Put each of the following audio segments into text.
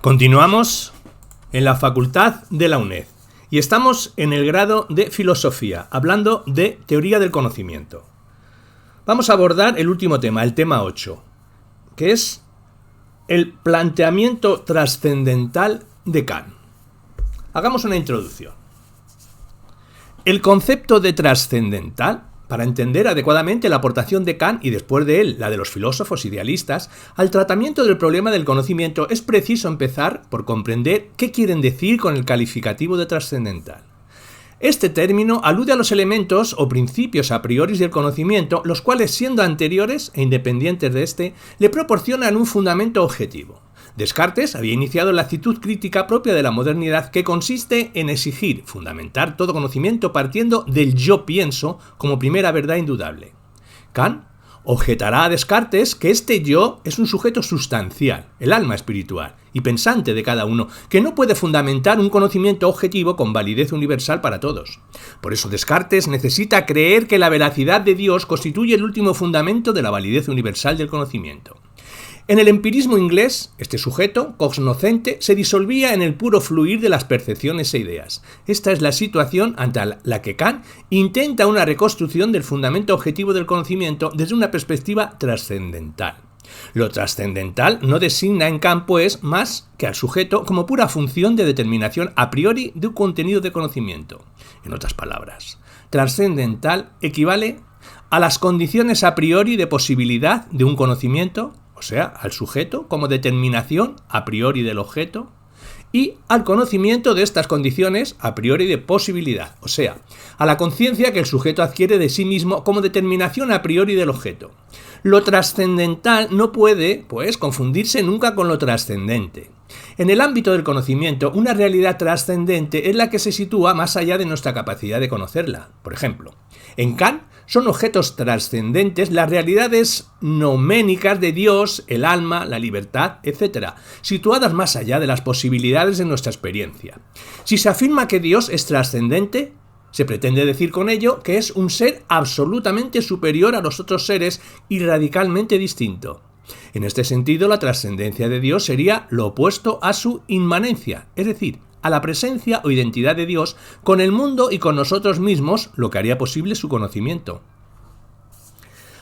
Continuamos en la Facultad de la UNED y estamos en el grado de Filosofía, hablando de Teoría del Conocimiento. Vamos a abordar el último tema, el tema 8, que es el planteamiento trascendental de Kant. Hagamos una introducción. El concepto de trascendental, para entender adecuadamente la aportación de Kant y después de él la de los filósofos idealistas, al tratamiento del problema del conocimiento es preciso empezar por comprender qué quieren decir con el calificativo de trascendental. Este término alude a los elementos o principios a priori del conocimiento, los cuales, siendo anteriores e independientes de este, le proporcionan un fundamento objetivo. Descartes había iniciado la actitud crítica propia de la modernidad, que consiste en exigir fundamentar todo conocimiento partiendo del yo pienso como primera verdad indudable. Kant objetará a Descartes que este yo es un sujeto sustancial, el alma espiritual y pensante de cada uno, que no puede fundamentar un conocimiento objetivo con validez universal para todos. Por eso Descartes necesita creer que la veracidad de Dios constituye el último fundamento de la validez universal del conocimiento. En el empirismo inglés, este sujeto, cognoscente, se disolvía en el puro fluir de las percepciones e ideas. Esta es la situación ante la que Kant intenta una reconstrucción del fundamento objetivo del conocimiento desde una perspectiva trascendental. Lo trascendental no designa en Kant, pues, más que al sujeto como pura función de determinación a priori de un contenido de conocimiento. En otras palabras, trascendental equivale a las condiciones a priori de posibilidad de un conocimiento, o sea, al sujeto como determinación a priori del objeto, y al conocimiento de estas condiciones a priori de posibilidad, o sea, a la conciencia que el sujeto adquiere de sí mismo como determinación a priori del objeto. Lo trascendental no puede, pues, confundirse nunca con lo trascendente. En el ámbito del conocimiento, una realidad trascendente es la que se sitúa más allá de nuestra capacidad de conocerla. Por ejemplo, en Kant son objetos trascendentes las realidades nouménicas de Dios, el alma, la libertad, etc., situadas más allá de las posibilidades de nuestra experiencia. Si se afirma que Dios es trascendente, se pretende decir con ello que es un ser absolutamente superior a los otros seres y radicalmente distinto. En este sentido, la trascendencia de Dios sería lo opuesto a su inmanencia, es decir, a la presencia o identidad de Dios con el mundo y con nosotros mismos, lo que haría posible su conocimiento.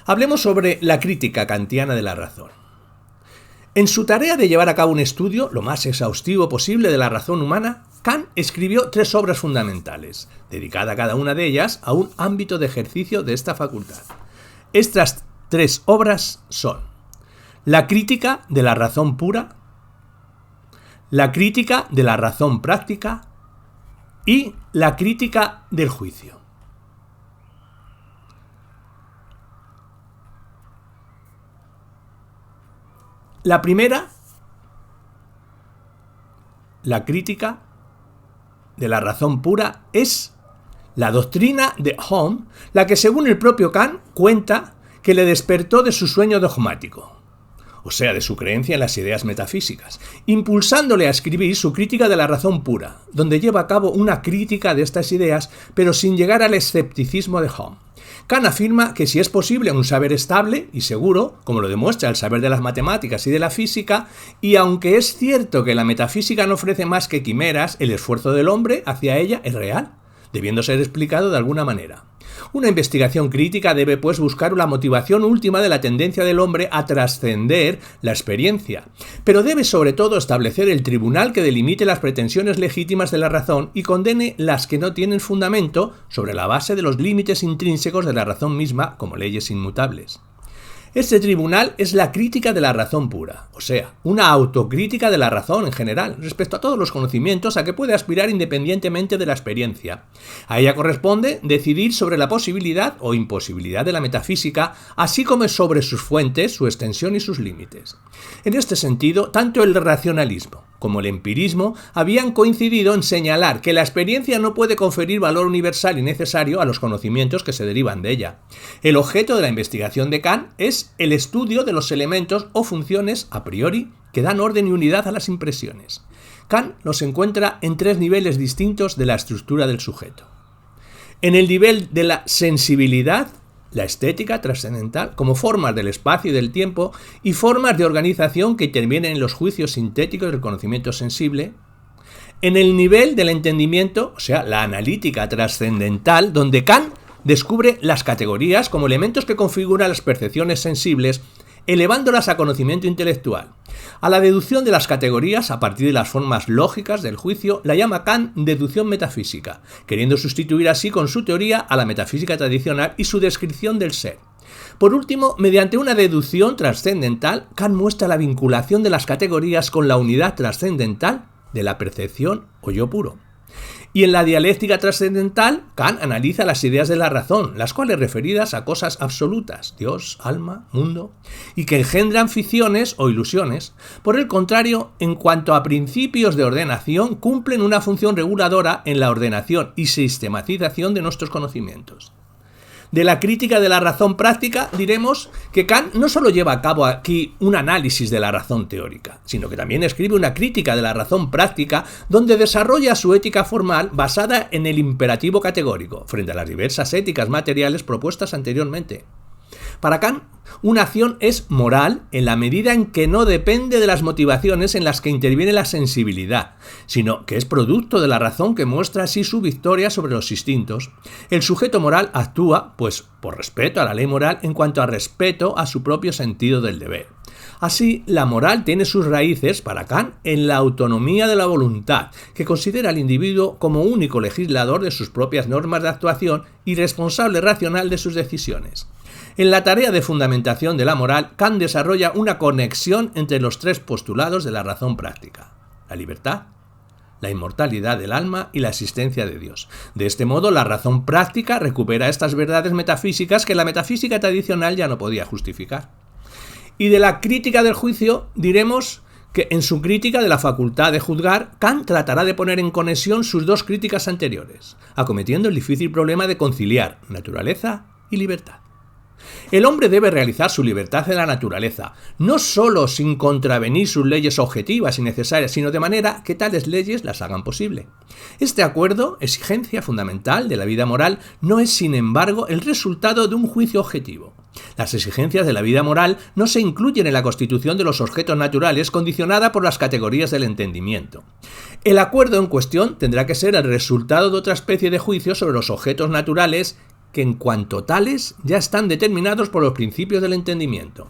Hablemos sobre la crítica kantiana de la razón. En su tarea de llevar a cabo un estudio lo más exhaustivo posible de la razón humana, Kant escribió 3 obras fundamentales, dedicadas cada una de ellas a un ámbito de ejercicio de esta facultad. Estas 3 obras son: la crítica de la razón pura, la crítica de la razón práctica y la crítica del juicio. La primera, la crítica de la razón pura, es la doctrina de Hume, la que, según el propio Kant, cuenta que le despertó de su sueño dogmático, o sea, de su creencia en las ideas metafísicas, impulsándole a escribir su crítica de la razón pura, donde lleva a cabo una crítica de estas ideas, pero sin llegar al escepticismo de Hume. Kant afirma que si es posible un saber estable y seguro, como lo demuestra el saber de las matemáticas y de la física, y aunque es cierto que la metafísica no ofrece más que quimeras, el esfuerzo del hombre hacia ella es real, debiendo ser explicado de alguna manera. Una investigación crítica debe, pues, buscar la motivación última de la tendencia del hombre a trascender la experiencia, pero debe sobre todo establecer el tribunal que delimite las pretensiones legítimas de la razón y condene las que no tienen fundamento sobre la base de los límites intrínsecos de la razón misma como leyes inmutables. Este tribunal es la crítica de la razón pura, o sea, una autocrítica de la razón en general, respecto a todos los conocimientos a que puede aspirar independientemente de la experiencia. A ella corresponde decidir sobre la posibilidad o imposibilidad de la metafísica, así como sobre sus fuentes, su extensión y sus límites. En este sentido, tanto el racionalismo como el empirismo habían coincidido en señalar que la experiencia no puede conferir valor universal y necesario a los conocimientos que se derivan de ella. El objeto de la investigación de Kant es el estudio de los elementos o funciones a priori que dan orden y unidad a las impresiones. Kant los encuentra en 3 niveles distintos de la estructura del sujeto. En el nivel de la sensibilidad, la estética trascendental como formas del espacio y del tiempo y formas de organización que intervienen en los juicios sintéticos del conocimiento sensible, en el nivel del entendimiento, o sea, la analítica trascendental, donde Kant descubre las categorías como elementos que configuran las percepciones sensibles, elevándolas a conocimiento intelectual. A la deducción de las categorías a partir de las formas lógicas del juicio la llama Kant deducción metafísica, queriendo sustituir así con su teoría a la metafísica tradicional y su descripción del ser. Por último, mediante una deducción trascendental, Kant muestra la vinculación de las categorías con la unidad trascendental de la percepción o yo puro. Y en la dialéctica trascendental, Kant analiza las ideas de la razón, las cuales referidas a cosas absolutas, Dios, alma, mundo, y que engendran ficciones o ilusiones. Por el contrario, en cuanto a principios de ordenación, cumplen una función reguladora en la ordenación y sistematización de nuestros conocimientos. De la crítica de la razón práctica diremos que Kant no solo lleva a cabo aquí un análisis de la razón teórica, sino que también escribe una crítica de la razón práctica donde desarrolla su ética formal basada en el imperativo categórico, frente a las diversas éticas materiales propuestas anteriormente. Para Kant, una acción es moral en la medida en que no depende de las motivaciones en las que interviene la sensibilidad, sino que es producto de la razón que muestra así su victoria sobre los instintos. El sujeto moral actúa, pues, por respeto a la ley moral en cuanto a respeto a su propio sentido del deber. Así, la moral tiene sus raíces, para Kant, en la autonomía de la voluntad, que considera al individuo como único legislador de sus propias normas de actuación y responsable racional de sus decisiones. En la tarea de fundamentación de la moral, Kant desarrolla una conexión entre los tres postulados de la razón práctica: la libertad, la inmortalidad del alma y la existencia de Dios. De este modo, la razón práctica recupera estas verdades metafísicas que la metafísica tradicional ya no podía justificar. Y de la crítica del juicio diremos que en su crítica de la facultad de juzgar, Kant tratará de poner en conexión sus dos críticas anteriores, acometiendo el difícil problema de conciliar naturaleza y libertad. El hombre debe realizar su libertad en la naturaleza, no solo sin contravenir sus leyes objetivas y necesarias, sino de manera que tales leyes las hagan posible. Este acuerdo, exigencia fundamental de la vida moral, no es, sin embargo, el resultado de un juicio objetivo. Las exigencias de la vida moral no se incluyen en la constitución de los objetos naturales condicionada por las categorías del entendimiento. El acuerdo en cuestión tendrá que ser el resultado de otra especie de juicio sobre los objetos naturales que en cuanto tales ya están determinados por los principios del entendimiento.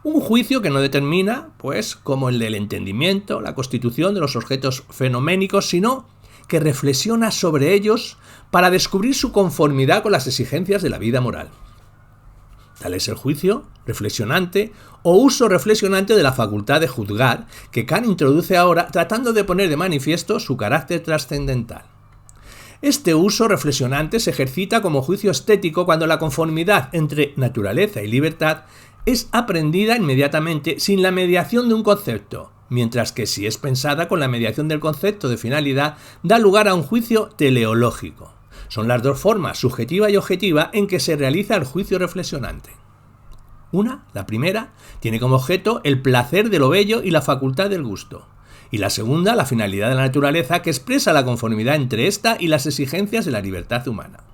Un juicio que no determina, pues, como el del entendimiento, la constitución de los objetos fenoménicos, sino que reflexiona sobre ellos para descubrir su conformidad con las exigencias de la vida moral. Tal es el juicio reflexionante o uso reflexionante de la facultad de juzgar que Kant introduce ahora tratando de poner de manifiesto su carácter trascendental. Este uso reflexionante se ejercita como juicio estético cuando la conformidad entre naturaleza y libertad es aprendida inmediatamente sin la mediación de un concepto, mientras que si es pensada con la mediación del concepto de finalidad da lugar a un juicio teleológico. Son las dos formas, subjetiva y objetiva, en que se realiza el juicio reflexionante. La primera, tiene como objeto el placer de lo bello y la facultad del gusto. Y la segunda, la finalidad de la naturaleza, que expresa la conformidad entre esta y las exigencias de la libertad humana.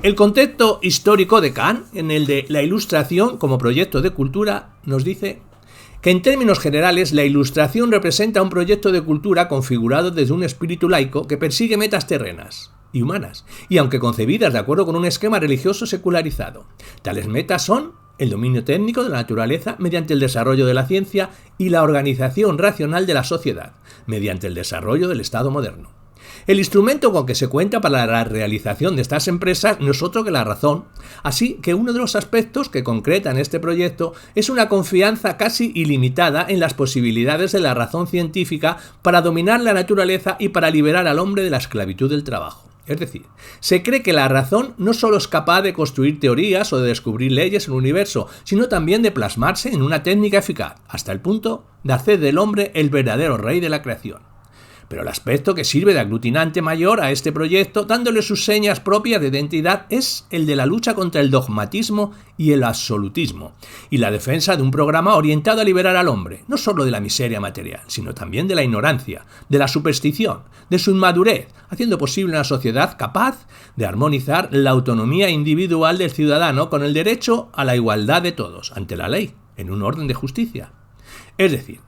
El contexto histórico de Kant, en el de la Ilustración como proyecto de cultura, nos dice que en términos generales la Ilustración representa un proyecto de cultura configurado desde un espíritu laico que persigue metas terrenas y humanas, y aunque concebidas de acuerdo con un esquema religioso secularizado. Tales metas son el dominio técnico de la naturaleza mediante el desarrollo de la ciencia y la organización racional de la sociedad, mediante el desarrollo del Estado moderno. El instrumento con que se cuenta para la realización de estas empresas no es otro que la razón, así que uno de los aspectos que concretan este proyecto es una confianza casi ilimitada en las posibilidades de la razón científica para dominar la naturaleza y para liberar al hombre de la esclavitud del trabajo. Es decir, se cree que la razón no solo es capaz de construir teorías o de descubrir leyes en el universo, sino también de plasmarse en una técnica eficaz, hasta el punto de hacer del hombre el verdadero rey de la creación. pero el aspecto que sirve de aglutinante mayor a este proyecto, dándole sus señas propias de identidad, es el de la lucha contra el dogmatismo y el absolutismo, y la defensa de un programa orientado a liberar al hombre, no solo de la miseria material, sino también de la ignorancia, de la superstición, de su inmadurez, haciendo posible una sociedad capaz de armonizar la autonomía individual del ciudadano con el derecho a la igualdad de todos ante la ley, en un orden de justicia. Es decir,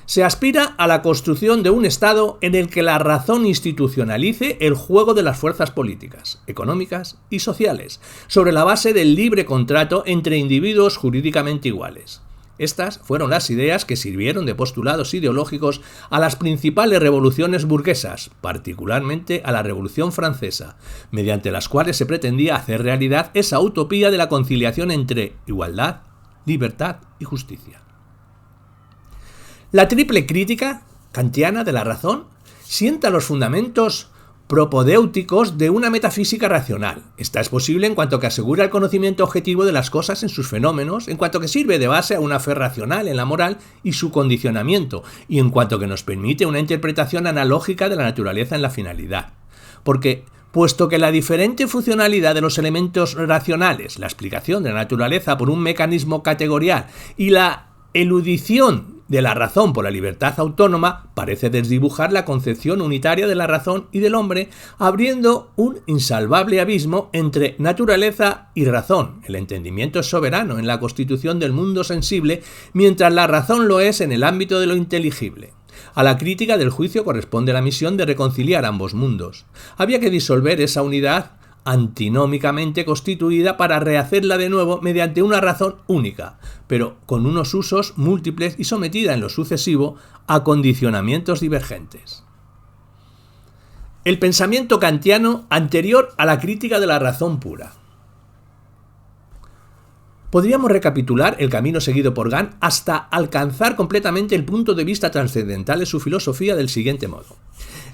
se aspira a la construcción de un Estado en el que la razón institucionalice el juego de las fuerzas políticas, económicas y sociales, sobre la base del libre contrato entre individuos jurídicamente iguales. Estas fueron las ideas que sirvieron de postulados ideológicos a las principales revoluciones burguesas, particularmente a la Revolución Francesa, mediante las cuales se pretendía hacer realidad esa utopía de la conciliación entre igualdad, libertad y justicia. La triple crítica kantiana de la razón sienta los fundamentos propedéuticos de una metafísica racional. Esta es posible en cuanto que asegura el conocimiento objetivo de las cosas en sus fenómenos, en cuanto que sirve de base a una fe racional en la moral y su condicionamiento, y en cuanto que nos permite una interpretación analógica de la naturaleza en la finalidad. Porque, puesto que la diferente funcionalidad de los elementos racionales, la explicación de la naturaleza por un mecanismo categorial y la eludición de la razón por la libertad autónoma parece desdibujar la concepción unitaria de la razón y del hombre, abriendo un insalvable abismo entre naturaleza y razón. El entendimiento es soberano en la constitución del mundo sensible, mientras la razón lo es en el ámbito de lo inteligible. A la crítica del juicio corresponde la misión de reconciliar ambos mundos. Había que disolver esa unidad antinómicamente constituida para rehacerla de nuevo mediante una razón única, pero con unos usos múltiples y sometida en lo sucesivo a condicionamientos divergentes. El pensamiento kantiano anterior a la crítica de la razón pura. Podríamos recapitular el camino seguido por Kant hasta alcanzar completamente el punto de vista trascendental de su filosofía del siguiente modo.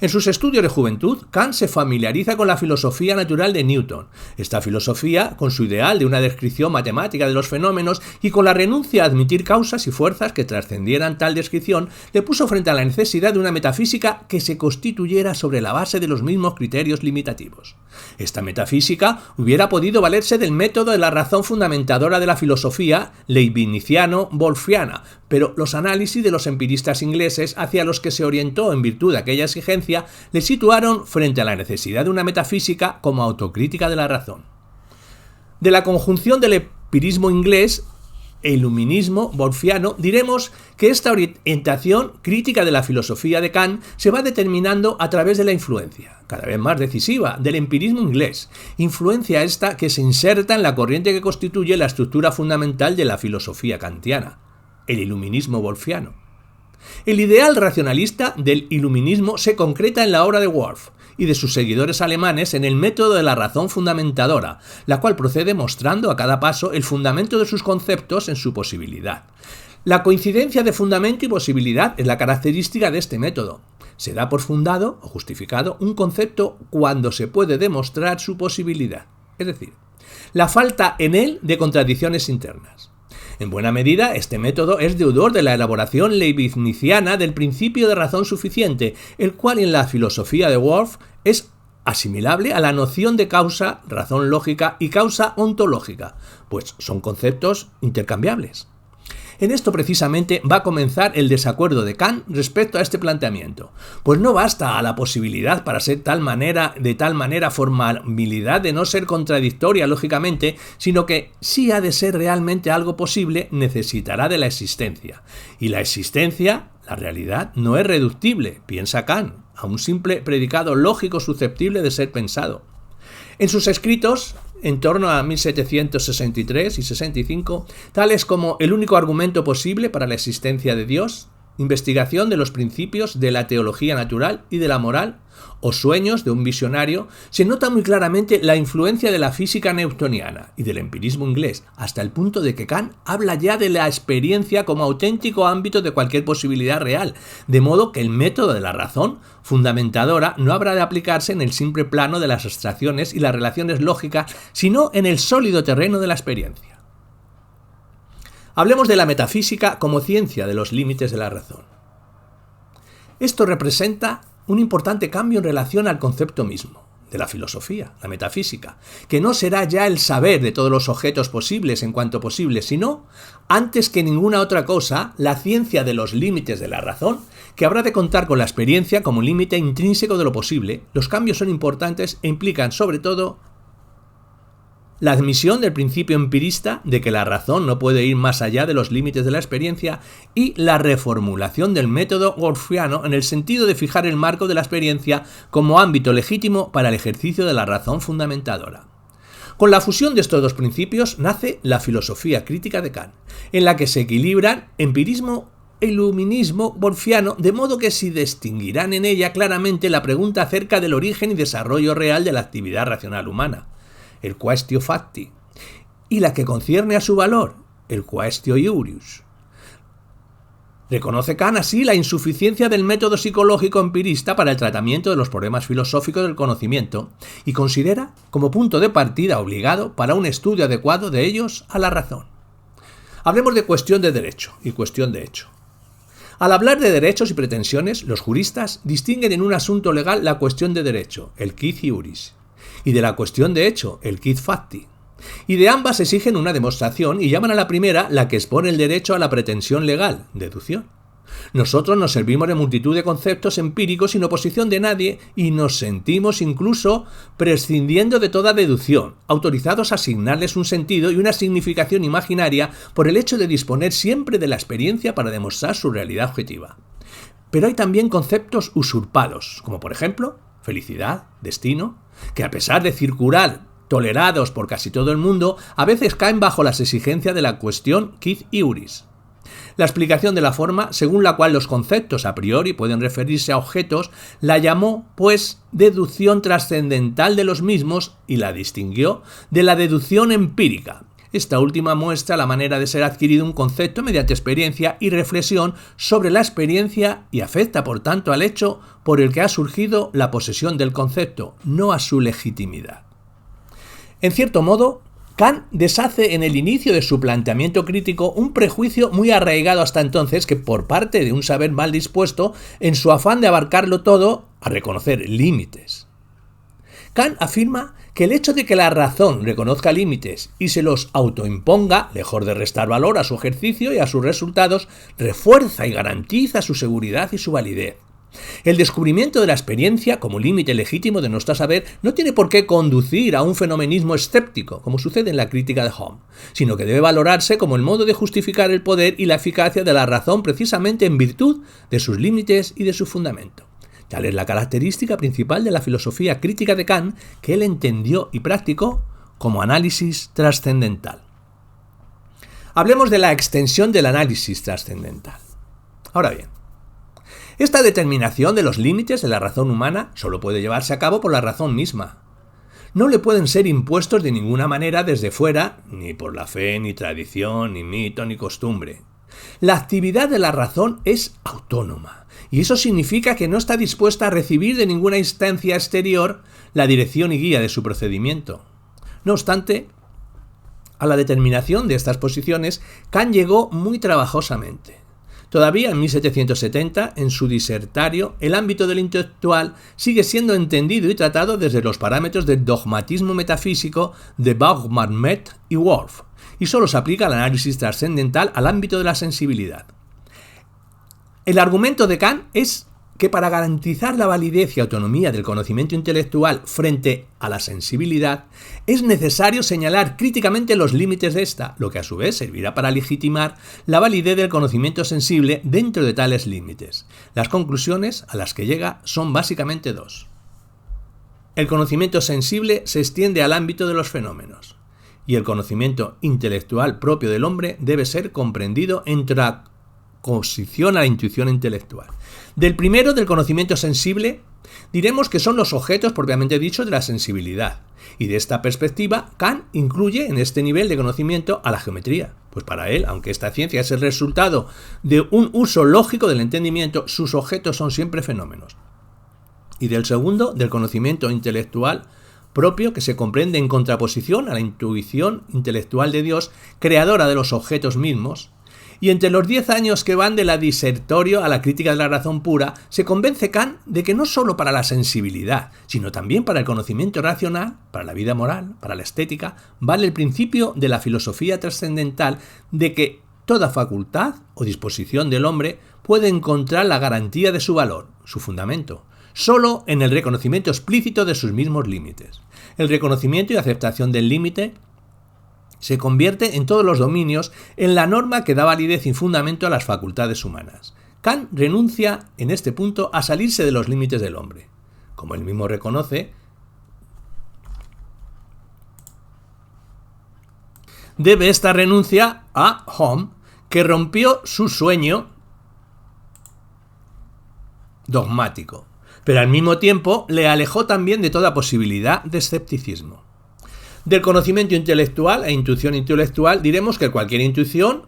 En sus estudios de juventud, Kant se familiariza con la filosofía natural de Newton. Esta filosofía, con su ideal de una descripción matemática de los fenómenos y con la renuncia a admitir causas y fuerzas que trascendieran tal descripción, le puso frente a la necesidad de una metafísica que se constituyera sobre la base de los mismos criterios limitativos. Esta metafísica hubiera podido valerse del método de la razón fundamentadora de la filosofía leibniziano-wolffiana, pero los análisis de los empiristas ingleses hacia los que se orientó en virtud de aquella exigencia le situaron frente a la necesidad de una metafísica como autocrítica de la razón. De la conjunción del empirismo inglés e iluminismo wolffiano, diremos que esta orientación crítica de la filosofía de Kant se va determinando a través de la influencia, cada vez más decisiva, del empirismo inglés, influencia esta que se inserta en la corriente que constituye la estructura fundamental de la filosofía kantiana, el iluminismo wolffiano. El ideal racionalista del iluminismo se concreta en la obra de Wolff y de sus seguidores alemanes en el método de la razón fundamentadora, la cual procede mostrando a cada paso el fundamento de sus conceptos en su posibilidad. La coincidencia de fundamento y posibilidad es la característica de este método. Se da por fundado o justificado un concepto cuando se puede demostrar su posibilidad, es decir, la falta en él de contradicciones internas. En buena medida, este método es deudor de la elaboración leibniziana del principio de razón suficiente, el cual en la filosofía de Wolff es asimilable a la noción de causa, razón lógica y causa ontológica, pues son conceptos intercambiables. En esto precisamente va a comenzar el desacuerdo de Kant respecto a este planteamiento, pues no basta a la posibilidad para ser de tal manera formabilidad de no ser contradictoria lógicamente, sino que si ha de ser realmente algo posible necesitará de la existencia. Y la existencia, la realidad, no es reductible, piensa Kant, a un simple predicado lógico susceptible de ser pensado. En sus escritos, en torno a 1763 y 65, tales como El único argumento posible para la existencia de Dios, Investigación de los principios de la teología natural y de la moral, o Sueños de un visionario, se nota muy claramente la influencia de la física newtoniana y del empirismo inglés, hasta el punto de que Kant habla ya de la experiencia como auténtico ámbito de cualquier posibilidad real, de modo que el método de la razón fundamentadora no habrá de aplicarse en el simple plano de las abstracciones y las relaciones lógicas, sino en el sólido terreno de la experiencia. Hablemos de la metafísica como ciencia de los límites de la razón. Esto representa un importante cambio en relación al concepto mismo de la filosofía, la metafísica, que no será ya el saber de todos los objetos posibles en cuanto posible, sino, antes que ninguna otra cosa, la ciencia de los límites de la razón, que habrá de contar con la experiencia como límite intrínseco de lo posible. Los cambios son importantes e implican, sobre todo, la admisión del principio empirista de que la razón no puede ir más allá de los límites de la experiencia y la reformulación del método wolffiano en el sentido de fijar el marco de la experiencia como ámbito legítimo para el ejercicio de la razón fundamentadora. Con la fusión de estos dos principios nace la filosofía crítica de Kant, en la que se equilibran empirismo e iluminismo wolffiano, de modo que se distinguirán en ella claramente la pregunta acerca del origen y desarrollo real de la actividad racional humana, el quaestio facti, y la que concierne a su valor, el quaestio iurius. Reconoce Kant así la insuficiencia del método psicológico empirista para el tratamiento de los problemas filosóficos del conocimiento y considera como punto de partida obligado para un estudio adecuado de ellos a la razón. Hablemos de cuestión de derecho y cuestión de hecho. Al hablar de derechos y pretensiones, los juristas distinguen en un asunto legal la cuestión de derecho, el quid iuris, y de la cuestión de hecho, el quid facti. Y de ambas exigen una demostración y llaman a la primera la que expone el derecho a la pretensión legal, deducción. Nosotros nos servimos de multitud de conceptos empíricos sin oposición de nadie y nos sentimos incluso prescindiendo de toda deducción, autorizados a asignarles un sentido y una significación imaginaria por el hecho de disponer siempre de la experiencia para demostrar su realidad objetiva. Pero hay también conceptos usurpados, como por ejemplo, felicidad, destino, que a pesar de circular tolerados por casi todo el mundo, a veces caen bajo las exigencias de la cuestión quid iuris. La explicación de la forma, según la cual los conceptos a priori pueden referirse a objetos, la llamó, pues, deducción trascendental de los mismos y la distinguió de la deducción empírica. Esta última muestra la manera de ser adquirido un concepto mediante experiencia y reflexión sobre la experiencia y afecta, por tanto, al hecho por el que ha surgido la posesión del concepto, no a su legitimidad. En cierto modo, Kant deshace en el inicio de su planteamiento crítico un prejuicio muy arraigado hasta entonces que por parte de un saber mal dispuesto, en su afán de abarcarlo todo, a reconocer límites. Kant afirma que el hecho de que la razón reconozca límites y se los autoimponga, lejos de restar valor a su ejercicio y a sus resultados, refuerza y garantiza su seguridad y su validez. El descubrimiento de la experiencia como límite legítimo de nuestro saber no tiene por qué conducir a un fenomenismo escéptico, como sucede en la crítica de Hume, sino que debe valorarse como el modo de justificar el poder y la eficacia de la razón precisamente en virtud de sus límites y de su fundamento. Tal es la característica principal de la filosofía crítica de Kant, que él entendió y practicó como análisis trascendental. Hablemos de la extensión del análisis trascendental. Ahora bien, esta determinación de los límites de la razón humana solo puede llevarse a cabo por la razón misma. No le pueden ser impuestos de ninguna manera desde fuera, ni por la fe, ni tradición, ni mito, ni costumbre. La actividad de la razón es autónoma, y eso significa que no está dispuesta a recibir de ninguna instancia exterior la dirección y guía de su procedimiento. No obstante, a la determinación de estas posiciones, Kant llegó muy trabajosamente. Todavía en 1770, en su disertario, el ámbito del intelectual sigue siendo entendido y tratado desde los parámetros del dogmatismo metafísico de Baumann y Wolff, y solo se aplica al análisis trascendental al ámbito de la sensibilidad. El argumento de Kant es que para garantizar la validez y autonomía del conocimiento intelectual frente a la sensibilidad, es necesario señalar críticamente los límites de esta, lo que a su vez servirá para legitimar la validez del conocimiento sensible dentro de tales límites. Las conclusiones a las que llega son básicamente dos. El conocimiento sensible se extiende al ámbito de los fenómenos, y el conocimiento intelectual propio del hombre debe ser comprendido en contraposición a la intuición intelectual. Del primero, del conocimiento sensible, diremos que son los objetos propiamente dichos de la sensibilidad, y de esta perspectiva, Kant incluye en este nivel de conocimiento a la geometría, pues para él, aunque esta ciencia es el resultado de un uso lógico del entendimiento, sus objetos son siempre fenómenos. Y del segundo, del conocimiento intelectual propio, que se comprende en contraposición a la intuición intelectual de Dios, creadora de los objetos mismos, Y entre los 10 años que van de la disertorio a la crítica de la razón pura, se convence Kant de que no solo para la sensibilidad, sino también para el conocimiento racional, para la vida moral, para la estética, vale el principio de la filosofía trascendental de que toda facultad o disposición del hombre puede encontrar la garantía de su valor, su fundamento, solo en el reconocimiento explícito de sus mismos límites. El reconocimiento y aceptación del límite se convierte en todos los dominios en la norma que da validez y fundamento a las facultades humanas. Kant renuncia en este punto a salirse de los límites del hombre. Como él mismo reconoce, debe esta renuncia a Hume, que rompió su sueño dogmático, pero al mismo tiempo le alejó también de toda posibilidad de escepticismo. Del conocimiento intelectual e intuición intelectual diremos que cualquier intuición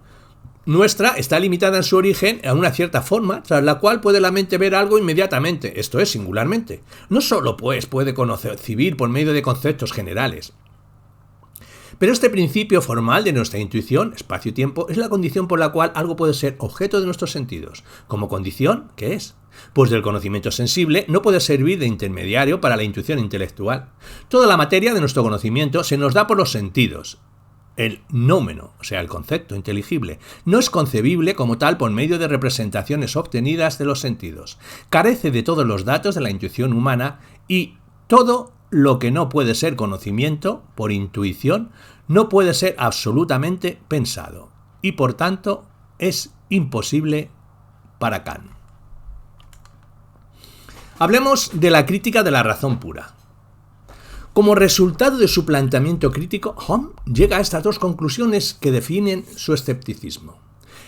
nuestra está limitada en su origen a una cierta forma, tras la cual puede la mente ver algo inmediatamente, esto es, singularmente. No solo, pues, puede concebir por medio de conceptos generales. Pero este principio formal de nuestra intuición, espacio-tiempo, es la condición por la cual algo puede ser objeto de nuestros sentidos. Como condición, ¿qué es? Pues del conocimiento sensible no puede servir de intermediario para la intuición intelectual. Toda la materia de nuestro conocimiento se nos da por los sentidos. El nómeno, o sea, el concepto inteligible, no es concebible como tal por medio de representaciones obtenidas de los sentidos. Carece de todos los datos de la intuición humana y todo lo que no puede ser conocimiento por intuición no puede ser absolutamente pensado y por tanto es imposible para Kant. Hablemos de la crítica de la razón pura. Como resultado de su planteamiento crítico, Hume llega a estas dos conclusiones que definen su escepticismo.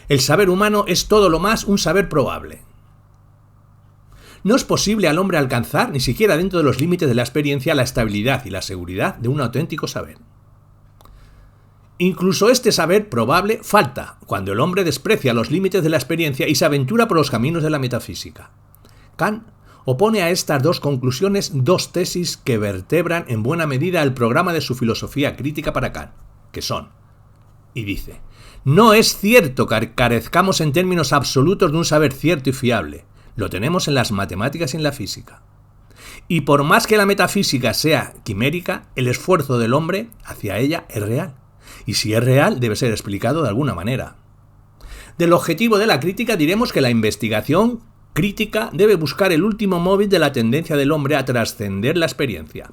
El saber humano es todo lo más un saber probable. No es posible al hombre alcanzar, ni siquiera dentro de los límites de la experiencia, la estabilidad y la seguridad de un auténtico saber. Incluso este saber probable falta cuando el hombre desprecia los límites de la experiencia y se aventura por los caminos de la metafísica. Kant opone a estas dos conclusiones dos tesis que vertebran en buena medida el programa de su filosofía crítica para Kant, que son, y dice, no es cierto que carezcamos en términos absolutos de un saber cierto y fiable. Lo tenemos en las matemáticas y en la física. Y por más que la metafísica sea quimérica, el esfuerzo del hombre hacia ella es real. Y si es real, debe ser explicado de alguna manera. Del objetivo de la crítica diremos que la investigación crítica debe buscar el último móvil de la tendencia del hombre a trascender la experiencia.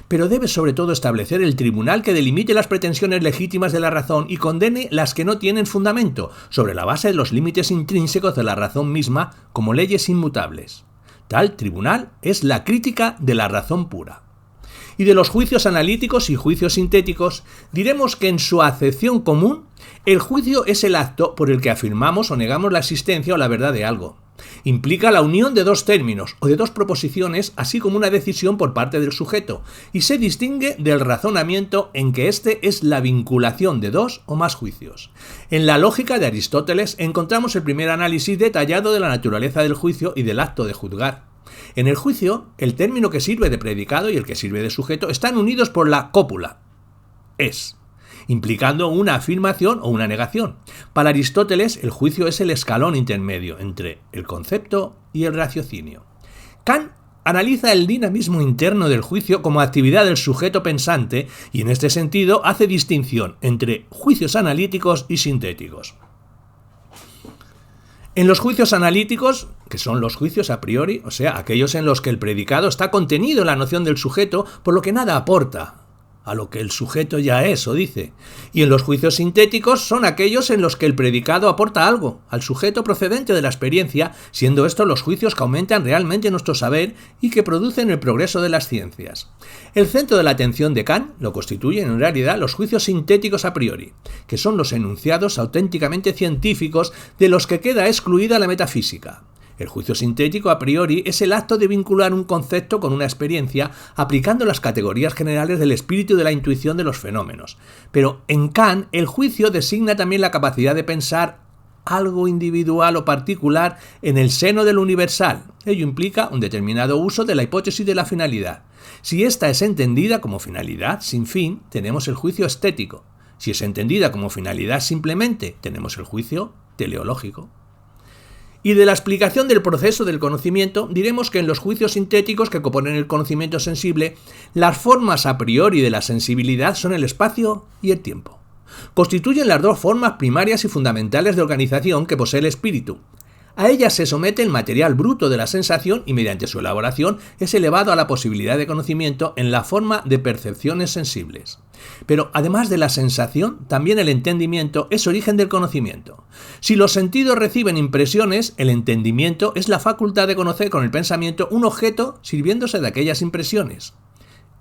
Pero debe sobre todo establecer el tribunal que delimite las pretensiones legítimas de la razón y condene las que no tienen fundamento, sobre la base de los límites intrínsecos de la razón misma como leyes inmutables. Tal tribunal es la crítica de la razón pura. Y de los juicios analíticos y juicios sintéticos, diremos que en su acepción común, el juicio es el acto por el que afirmamos o negamos la existencia o la verdad de algo. Implica la unión de dos términos o de dos proposiciones, así como una decisión por parte del sujeto, y se distingue del razonamiento en que éste es la vinculación de dos o más juicios. En la lógica de Aristóteles encontramos el primer análisis detallado de la naturaleza del juicio y del acto de juzgar. En el juicio, el término que sirve de predicado y el que sirve de sujeto están unidos por la cópula, es, implicando una afirmación o una negación. Para Aristóteles, el juicio es el escalón intermedio entre el concepto y el raciocinio. Kant analiza el dinamismo interno del juicio como actividad del sujeto pensante y en este sentido hace distinción entre juicios analíticos y sintéticos. En los juicios analíticos, que son los juicios a priori, o sea, aquellos en los que el predicado está contenido en la noción del sujeto, por lo que nada aporta a lo que el sujeto ya es o dice. Y en los juicios sintéticos son aquellos en los que el predicado aporta algo al sujeto procedente de la experiencia, siendo estos los juicios que aumentan realmente nuestro saber y que producen el progreso de las ciencias. El centro de la atención de Kant lo constituyen en realidad los juicios sintéticos a priori, que son los enunciados auténticamente científicos de los que queda excluida la metafísica. El juicio sintético a priori es el acto de vincular un concepto con una experiencia aplicando las categorías generales del espíritu y de la intuición de los fenómenos. Pero en Kant el juicio designa también la capacidad de pensar algo individual o particular en el seno del universal. Ello implica un determinado uso de la hipótesis de la finalidad. Si esta es entendida como finalidad sin fin, tenemos el juicio estético. Si es entendida como finalidad simplemente, tenemos el juicio teleológico. Y de la explicación del proceso del conocimiento diremos que en los juicios sintéticos que componen el conocimiento sensible, las formas a priori de la sensibilidad son el espacio y el tiempo. Constituyen las dos formas primarias y fundamentales de organización que posee el espíritu. A ellas se somete el material bruto de la sensación y mediante su elaboración es elevado a la posibilidad de conocimiento en la forma de percepciones sensibles. Pero además de la sensación, también el entendimiento es origen del conocimiento. Si los sentidos reciben impresiones, el entendimiento es la facultad de conocer con el pensamiento un objeto sirviéndose de aquellas impresiones.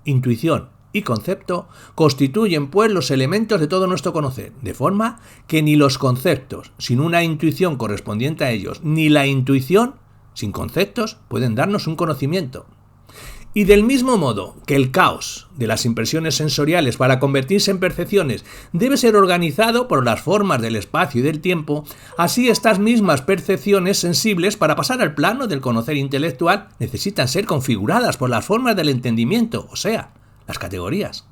Intuición y concepto constituyen pues los elementos de todo nuestro conocer, de forma que ni los conceptos sin una intuición correspondiente a ellos, ni la intuición sin conceptos pueden darnos un conocimiento. Y del mismo modo que el caos de las impresiones sensoriales para convertirse en percepciones debe ser organizado por las formas del espacio y del tiempo, así estas mismas percepciones sensibles para pasar al plano del conocer intelectual necesitan ser configuradas por las formas del entendimiento, o sea, las categorías.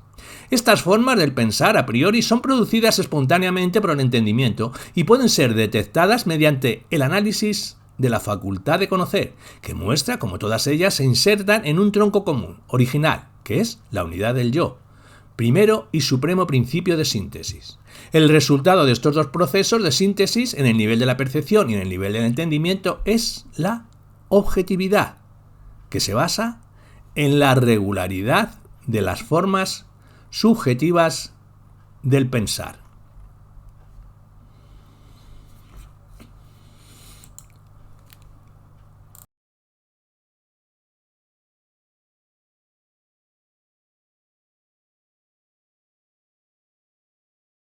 Estas formas del pensar a priori son producidas espontáneamente por el entendimiento y pueden ser detectadas mediante el análisis de la facultad de conocer, que muestra cómo todas ellas se insertan en un tronco común, original, que es la unidad del yo, primero y supremo principio de síntesis. El resultado de estos dos procesos de síntesis en el nivel de la percepción y en el nivel del entendimiento es la objetividad, que se basa en la regularidad de las formas subjetivas del pensar.